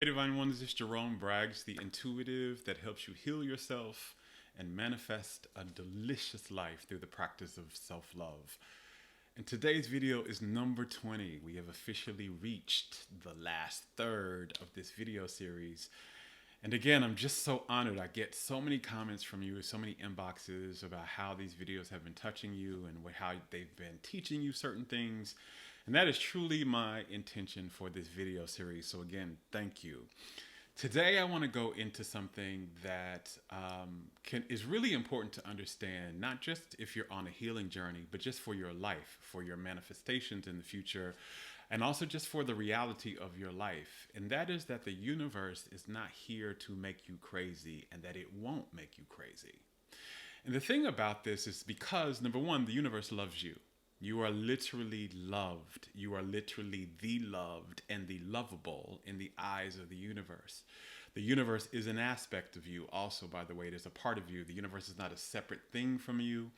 Hey Divine One, this is Jerome Braggs, the intuitive that helps you heal yourself and manifest a delicious life through the practice of self-love. And today's video is number 20. We have officially reached the last third of this video series. And again, I'm just so honored. I get so many comments from you, so many inboxes about how these videos have been touching you and how they've been teaching you certain things. And that is truly my intention for this video series. So again, thank you. Today, I want to go into something that is really important to understand, not just if you're on a healing journey, but just for your life, for your manifestations in the future, and also just for the reality of your life. And that is that the universe is not here to make you crazy, and that it won't make you crazy. And the thing about this is because, number one, the universe loves you. You are literally loved. You are literally the loved and the lovable in the eyes of the universe. The universe is an aspect of you also, by the way. It is a part of you. The universe is not a separate thing from you.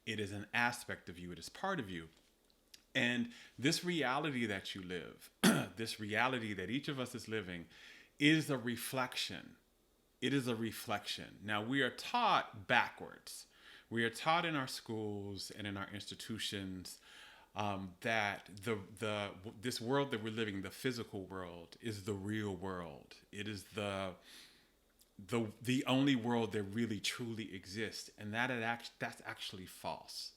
It is an aspect of you. It is part of you. And this reality that you live, this reality that each of us is living, is a reflection. It is a reflection. Now, we are taught backwards. We are taught in our schools and in our institutions that this world that we're living, the physical world, is the real world. It is the only world that really truly exists, and that's actually false.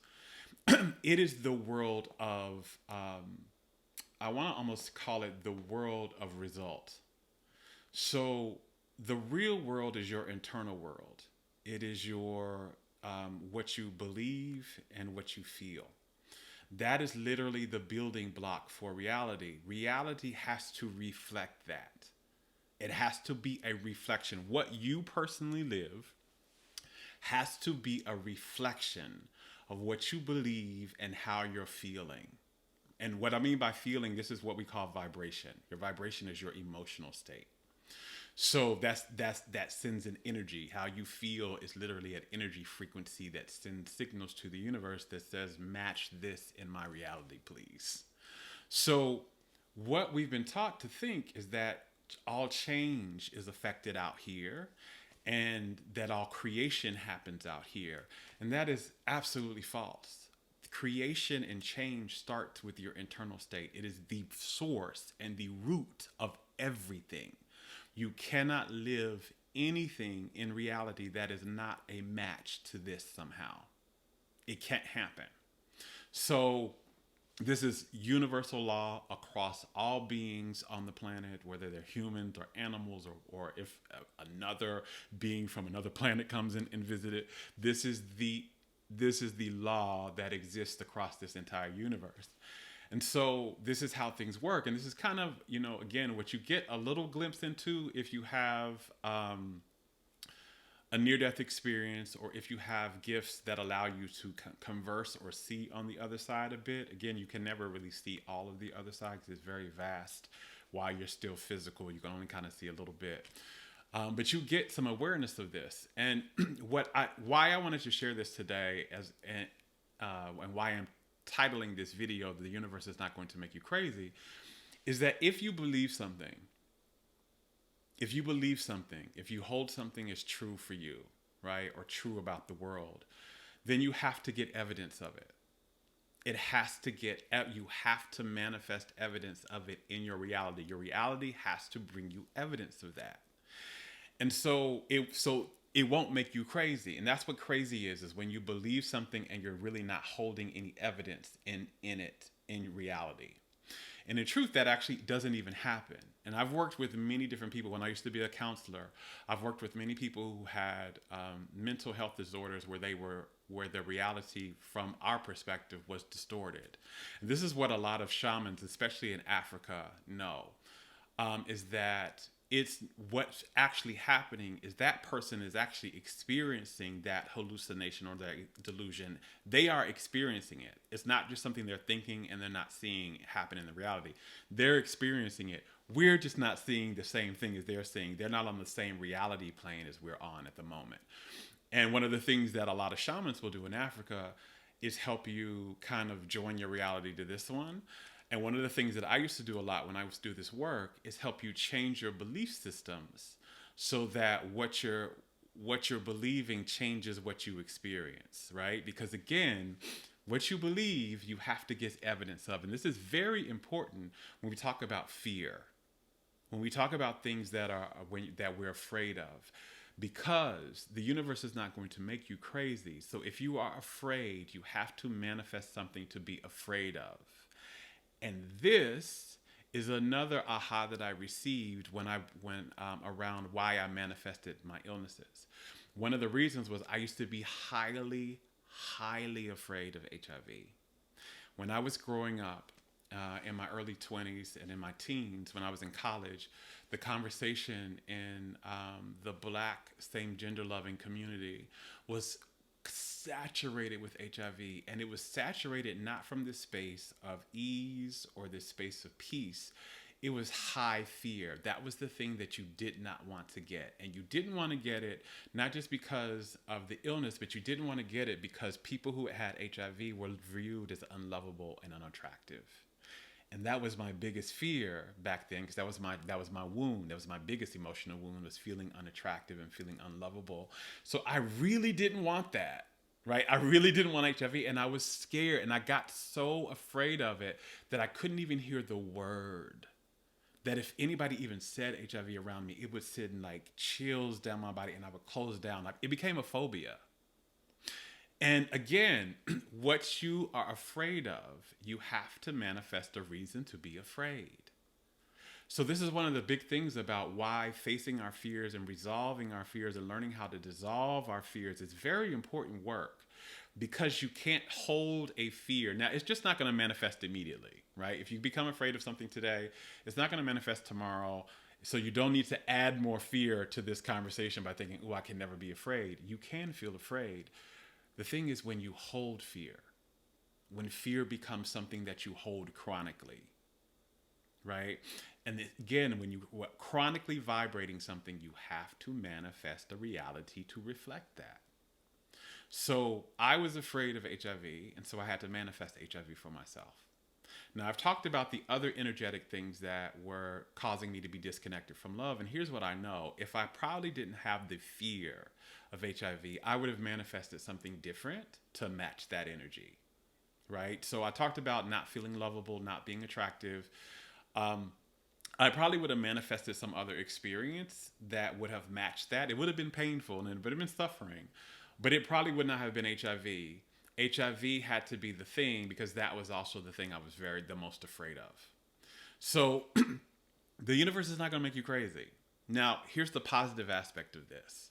It is the world of I want to almost call it the world of result. So the real world is your internal world. It is your what you believe and what you feel. That is literally the building block for reality. Reality has to reflect that. It has to be a reflection. What you personally live has to be a reflection of what you believe and how you're feeling. And what I mean by feeling, this is what we call vibration. Your vibration is your emotional state. So that sends an energy. How you feel is literally an energy frequency that sends signals to the universe that says, match this in my reality, please. So what we've been taught to think is that all change is affected out here and that all creation happens out here. And that is absolutely false. Creation and change starts with your internal state. It is the source and the root of everything. You cannot live anything in reality that is not a match to this somehow. It can't happen. So this is universal law across all beings on the planet, whether they're humans or animals, or if another being from another planet comes in and visit it. This is the law that exists across this entire universe. And so this is how things work. And this is kind of, again, what you get a little glimpse into if you have a near-death experience, or if you have gifts that allow you to converse or see on the other side a bit. Again, you can never really see all of the other side because it's very vast. While you're still physical, you can only kind of see a little bit. But you get some awareness of this. And why I wanted to share this today and why I'm titling this video, "The Universe is Not Going to Make You Crazy," is that if you believe something, if you hold something as true for you, right, or true about the world, then you have to get evidence of it. You have to manifest evidence of it in your reality. Your reality has to bring you evidence of that. And so it won't make you crazy. And that's what crazy is when you believe something and you're really not holding any evidence in it in reality. And in truth, that actually doesn't even happen. And I've worked with many different people. When I used to be a counselor, I've worked with many people who had mental health disorders where their reality from our perspective was distorted. And this is what a lot of shamans, especially in Africa, know, is that it's what's actually happening is that person is actually experiencing that hallucination or that delusion. They are experiencing it. It's not just something they're thinking and they're not seeing happen in the reality. They're experiencing it. We're just not seeing the same thing as they're seeing. They're not on the same reality plane as we're on at the moment. And one of the things that a lot of shamans will do in Africa is help you kind of join your reality to this one. And one of the things that I used to do a lot when I was do this work is help you change your belief systems so that what you're believing changes what you experience, right? Because again, what you believe, you have to get evidence of. And this is very important when we talk about fear, when we talk about things that are that we're afraid of, because the universe is not going to make you crazy. So if you are afraid, you have to manifest something to be afraid of. And this is another aha that I received when I went around why I manifested my illnesses. One of the reasons was I used to be highly, highly afraid of HIV. When I was growing up in my early 20s and in my teens, when I was in college, the conversation in the Black same gender loving community was saturated with HIV, and it was saturated not from this space of ease or this space of peace. It was high fear. That was the thing that you did not want to get. And you didn't want to get it, not just because of the illness, but you didn't want to get it because people who had HIV were viewed as unlovable and unattractive. And that was my biggest fear back then, because that was my wound. That was my biggest emotional wound, was feeling unattractive and feeling unlovable. So I really didn't want that, right? I really didn't want HIV, and I was scared, and I got so afraid of it that I couldn't even hear the word. That if anybody even said HIV around me, it would send like chills down my body, and I would close down. Like, it became a phobia. And again, what you are afraid of, you have to manifest a reason to be afraid. So this is one of the big things about why facing our fears and resolving our fears and learning how to dissolve our fears is very important work, because you can't hold a fear. Now, it's just not going to manifest immediately, right? If you become afraid of something today, it's not going to manifest tomorrow. So you don't need to add more fear to this conversation by thinking, oh, I can never be afraid. You can feel afraid. The thing is, when you hold fear, when fear becomes something that you hold chronically, right? And again, when you chronically vibrating something, you have to manifest a reality to reflect that. So I was afraid of HIV, and so I had to manifest HIV for myself. Now, I've talked about the other energetic things that were causing me to be disconnected from love, and here's what I know. If I probably didn't have the fear of HIV, I would have manifested something different to match that energy, right? So I talked about not feeling lovable, not being attractive. I probably would have manifested some other experience that would have matched that. It would have been painful, and it would have been suffering, but it probably would not have been HIV. HIV had to be the thing, because that was also the thing I was the most afraid of. So the universe is not going to make you crazy. Now, here's the positive aspect of this.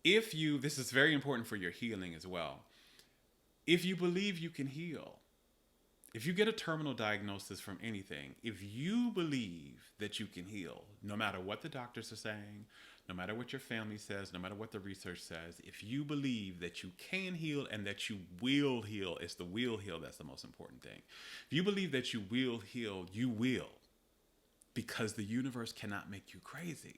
This is very important for your healing as well. If you believe you can heal, if you get a terminal diagnosis from anything, if you believe that you can heal, no matter what the doctors are saying, no matter what your family says, no matter what the research says, if you believe that you can heal and that you will heal, it's the will heal that's the most important thing. If you believe that you will heal, you will. Because the universe cannot make you crazy.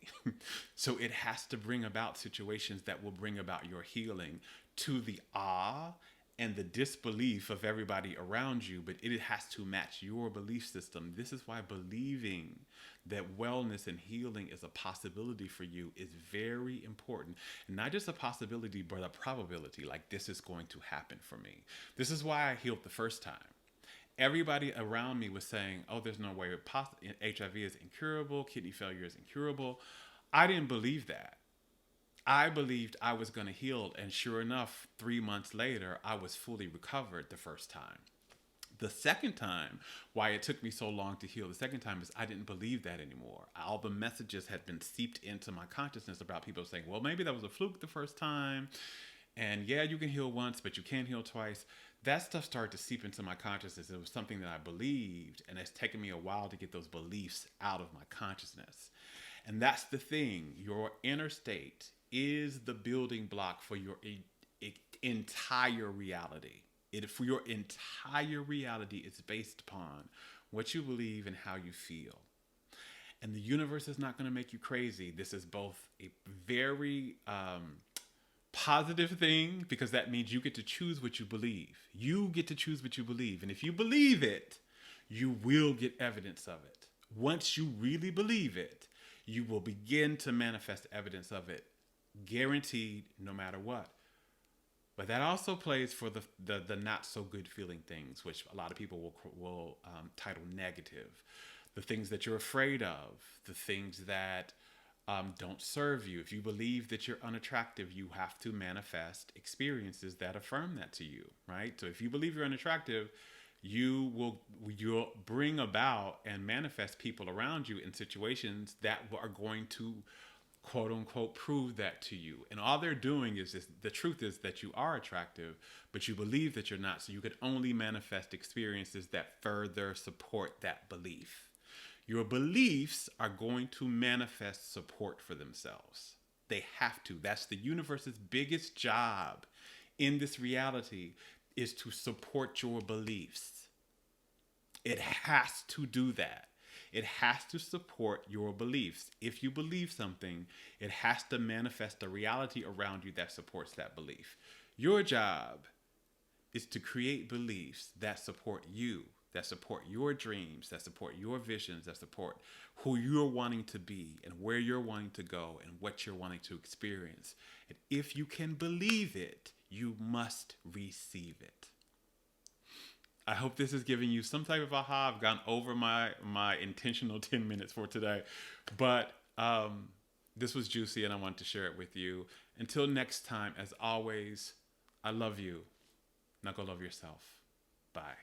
So it has to bring about situations that will bring about your healing, to the awe and the disbelief of everybody around you, but it has to match your belief system. This is why believing that wellness and healing is a possibility for you is very important. Not just a possibility, but a probability, like this is going to happen for me. This is why I healed the first time. Everybody around me was saying, oh, there's no way HIV is incurable, kidney failure is incurable. I didn't believe that. I believed I was going to heal, and sure enough, 3 months later, I was fully recovered the first time. The second time, why it took me so long to heal the second time, is I didn't believe that anymore. All the messages had been seeped into my consciousness about people saying, well, maybe that was a fluke the first time, and yeah, you can heal once, but you can't heal twice. That stuff started to seep into my consciousness. It was something that I believed, and it's taken me a while to get those beliefs out of my consciousness. And that's the thing. Your inner state is the building block for your entire reality. For your entire reality is based upon what you believe and how you feel. And the universe is not going to make you crazy. This is both a very positive thing because that means you get to choose what you believe. You get to choose what you believe. And if you believe it, you will get evidence of it. Once you really believe it, you will begin to manifest evidence of it, guaranteed, no matter what. But that also plays for the not so good feeling things, which a lot of people will title negative. The things that you're afraid of, the things that don't serve you. If you believe that you're unattractive, you have to manifest experiences that affirm that to you, right? So if you believe you're unattractive, you'll bring about and manifest people around you in situations that are going to quote unquote prove that to you. And all they're doing is this, the truth is that you are attractive, but you believe that you're not. So you could only manifest experiences that further support that belief. Your beliefs are going to manifest support for themselves. They have to. That's the universe's biggest job in this reality, is to support your beliefs. It has to do that. It has to support your beliefs. If you believe something, it has to manifest a reality around you that supports that belief. Your job is to create beliefs that support you, that support your dreams, that support your visions, that support who you're wanting to be and where you're wanting to go and what you're wanting to experience. And if you can believe it, you must receive it. I hope this is giving you some type of aha. I've gone over my intentional 10 minutes for today, but this was juicy and I wanted to share it with you. Until next time, as always, I love you. Now go love yourself. Bye.